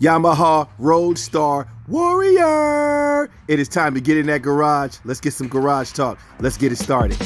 Yamaha Roadstar Warrior. It is time to get in that garage. Let's get some garage talk. Let's get it started.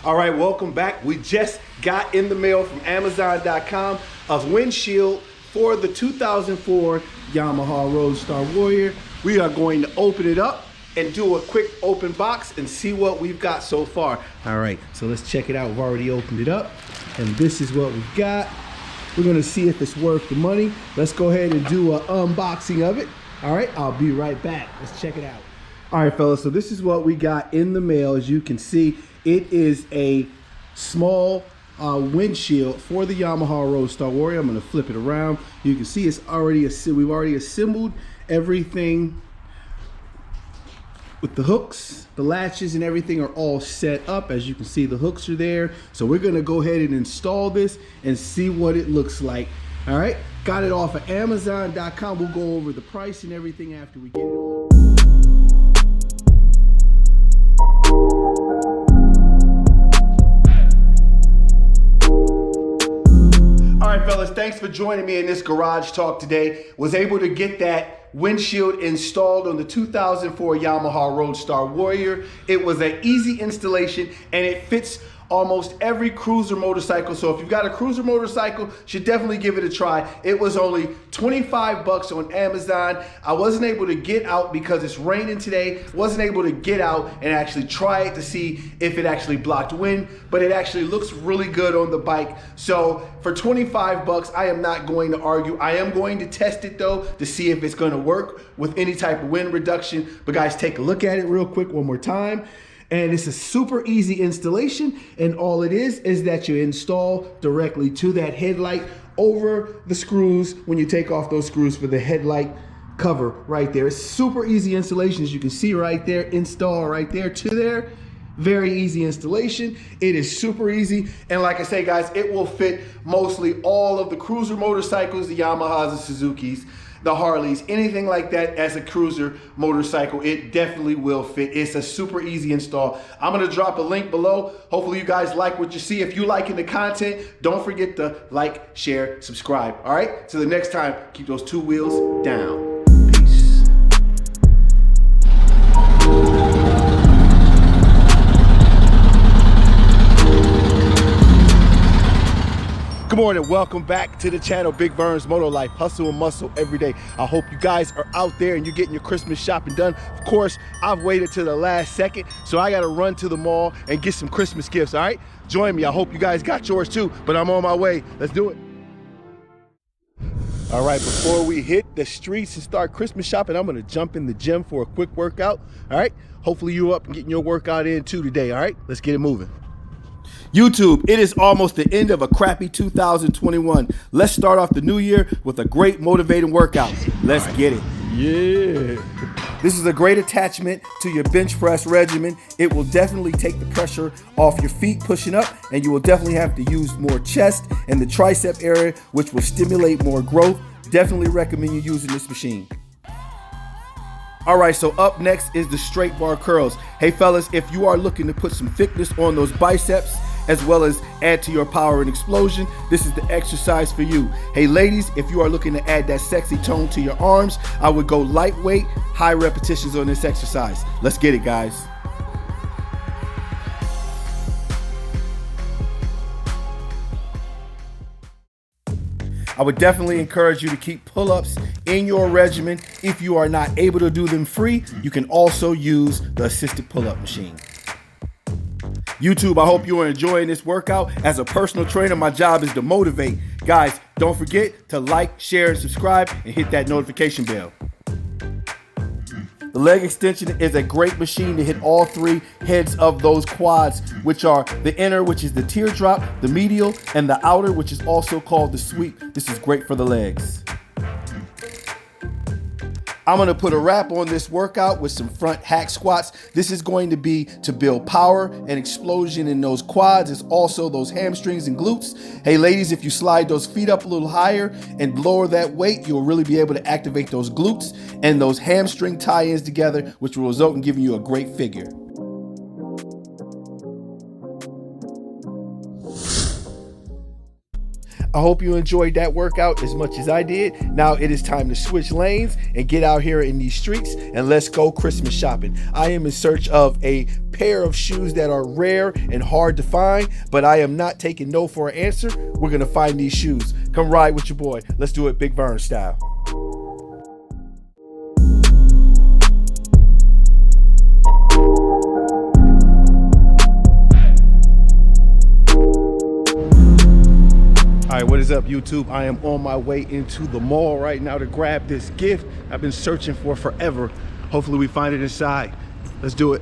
All right, welcome back. We just got in the mail from Amazon.com a windshield for the 2004 Yamaha Roadstar Warrior. We are going to open it up and do a quick open box and see what we've got so far. All right, so let's check it out. We've already opened it up, and this is what we've got. We're gonna see if it's worth the money. Let's go ahead and do an unboxing of it. All right, I'll be right back. Let's check it out. All right, fellas, so this is what we got in the mail. As you can see, it is a small windshield for the Yamaha Roadstar Warrior. I'm gonna flip it around. You can see it's already we've already assembled everything with the hooks. The latches and everything are all set up. As you can see, the hooks are there. So we're gonna go ahead and install this and see what it looks like. All right, got it off of Amazon.com. We'll go over the price and everything after we get it on. All right, fellas, thanks for joining me in this garage talk today. Was able to get that windshield installed on the 2004 Yamaha Roadstar Warrior. It was an easy installation and it fits almost every cruiser motorcycle. So if you've got a cruiser motorcycle, should definitely give it a try. It was only 25 bucks on Amazon. I wasn't able to get out because it's raining today. Wasn't able to get out and actually try it to see if it actually blocked wind, but it actually looks really good on the bike. So for 25 bucks, I am not going to argue. I am going to test it though to see if it's going to work with any type of wind reduction. But guys, take a look at it real quick one more time. And it's a super easy installation, and all it is that you install directly to that headlight over the screws when you take off those screws for the headlight cover right there. It's super easy installation, as you can see right there, install right there to there. Very easy installation. It is super easy, and like I say, guys, it will fit mostly all of the cruiser motorcycles, the Yamahas and Suzukis, the Harleys, anything like that as a cruiser motorcycle, it definitely will fit. It's a super easy install. I'm gonna drop a link below. Hopefully you guys like what you see. If you liking the content, don't forget to like, share, subscribe. All right, till the next time, keep those two wheels down. Peace. Good morning, welcome back to the channel, Big Vern's Moto Life, hustle and muscle every day. I hope you guys are out there and you're getting your Christmas shopping done. Of course, I've waited to the last second, so I gotta run to the mall and get some Christmas gifts, all right? Join me, I hope you guys got yours too, but I'm on my way, let's do it. All right, before we hit the streets and start Christmas shopping, I'm gonna jump in the gym for a quick workout, all right? Hopefully you up and getting your workout in too today, all right? Let's get it moving. YouTube, it is almost the end of a crappy 2021. Let's start off the new year with a great motivating workout. Let's get it. Yeah. This is a great attachment to your bench press regimen. It will definitely take the pressure off your feet pushing up, and you will definitely have to use more chest and the tricep area, which will stimulate more growth. Definitely recommend you using this machine. All right, so up next is the straight bar curls. Hey fellas, if you are looking to put some thickness on those biceps, as well as add to your power and explosion, this is the exercise for you. Hey ladies, if you are looking to add that sexy tone to your arms, I would go lightweight, high repetitions on this exercise. Let's get it, guys. I would definitely encourage you to keep pull-ups in your regimen. If you are not able to do them free, you can also use the assisted pull-up machine. YouTube, I hope you are enjoying this workout. As a personal trainer, my job is to motivate. Guys, don't forget to like, share, and subscribe, and hit that notification bell. The leg extension is a great machine to hit all three heads of those quads, which are the inner, which is the teardrop, the medial, and the outer, which is also called the sweep. This is great for the legs. I'm gonna put a wrap on this workout with some front hack squats. This is going to be to build power and explosion in those quads. It's also those hamstrings and glutes. Hey ladies, if you slide those feet up a little higher and lower that weight, you'll really be able to activate those glutes and those hamstring tie-ins together, which will result in giving you a great figure. I hope you enjoyed that workout as much as I did. Now it is time to switch lanes and get out here in these streets and let's go Christmas shopping. I am in search of a pair of shoes that are rare and hard to find, but I am not taking no for an answer. We're gonna find these shoes. Come ride with your boy. Let's do it Big Vern style. All right, what is up, YouTube? I am on my way into the mall right now to grab this gift I've been searching for forever. Hopefully we find it inside. Let's do it.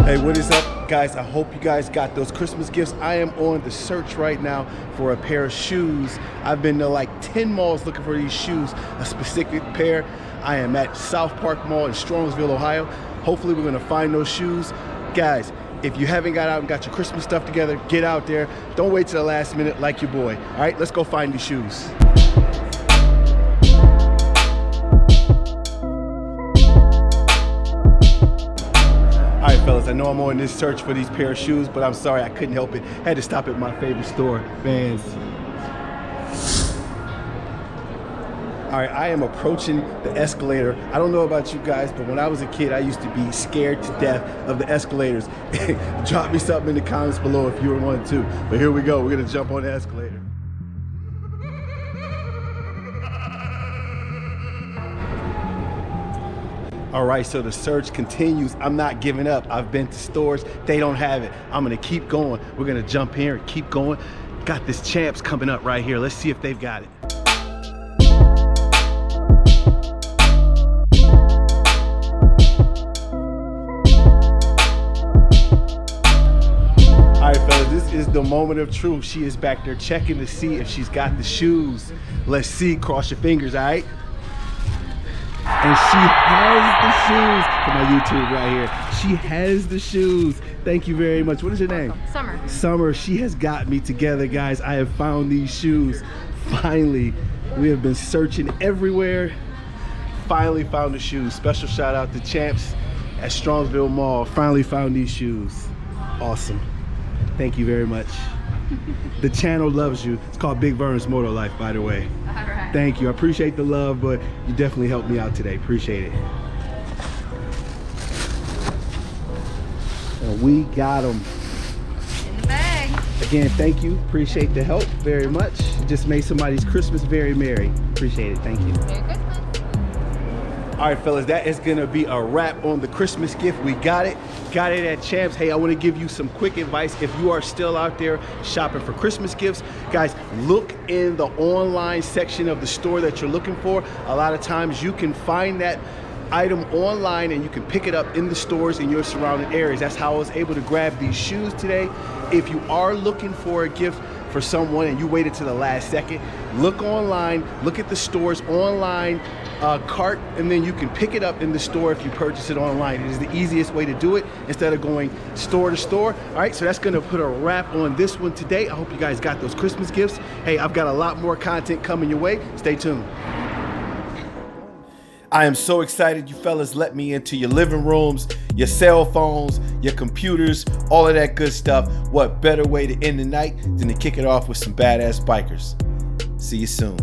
Hey, what is up, guys? I hope you guys got those Christmas gifts. I am on the search right now for a pair of shoes. I've been to like 10 malls looking for these shoes, a specific pair. I am at South Park Mall in Strongsville, Ohio. Hopefully we're gonna find those shoes. Guys, if you haven't got out and got your Christmas stuff together, get out there. Don't wait till the last minute like your boy. All right, let's go find these shoes. All right, fellas, I know I'm on this search for these pair of shoes, but I'm sorry, I couldn't help it. Had to stop at my favorite store, Vans. All right, I am approaching the escalator. I don't know about you guys, but when I was a kid, I used to be scared to death of the escalators. Drop me something in the comments below if you were one too. But here we go, we're gonna jump on the escalator. All right, so the search continues. I'm not giving up. I've been to stores, they don't have it. I'm gonna keep going. We're gonna jump here and keep going. Got this Champs coming up right here. Let's see if they've got it. All right, fellas, this is the moment of truth. She is back there checking to see if she's got the shoes. Let's see, cross your fingers, all right? And she has the shoes for my YouTube right here. She has the shoes. Thank you very much. What is your name? Summer. Summer, she has got me together, guys. I have found these shoes. Finally, we have been searching everywhere. Finally found the shoes. Special shout out to Champs at Strongsville Mall. Finally found these shoes. Awesome. Thank you very much. The channel loves you. It's called Big Vern's Moto Life, by the way. All right. Thank you. I appreciate the love, but you definitely helped me out today. Appreciate it. And we got them. In the bag. Again, thank you. Appreciate the help very much. You just made somebody's Christmas very merry. Appreciate it. Thank you. Merry Christmas. All right, fellas, that is gonna be a wrap on the Christmas gift. We got it at Champs. Hey, I wanna give you some quick advice. If you are still out there shopping for Christmas gifts, guys, look in the online section of the store that you're looking for. A lot of times you can find that item online and you can pick it up in the stores in your surrounding areas. That's how I was able to grab these shoes today. If you are looking for a gift for someone and you waited to the last second, look online, look at the stores online cart, and then you can pick it up in the store if you purchase it online. It is the easiest way to do it instead of going store to store. All right, so that's gonna put a wrap on this one today. I hope you guys got those Christmas gifts. Hey, I've got a lot more content coming your way. Stay tuned. I am so excited you fellas let me into your living rooms, your cell phones, your computers, all of that good stuff. What better way to end the night than to kick it off with some badass bikers? See you soon.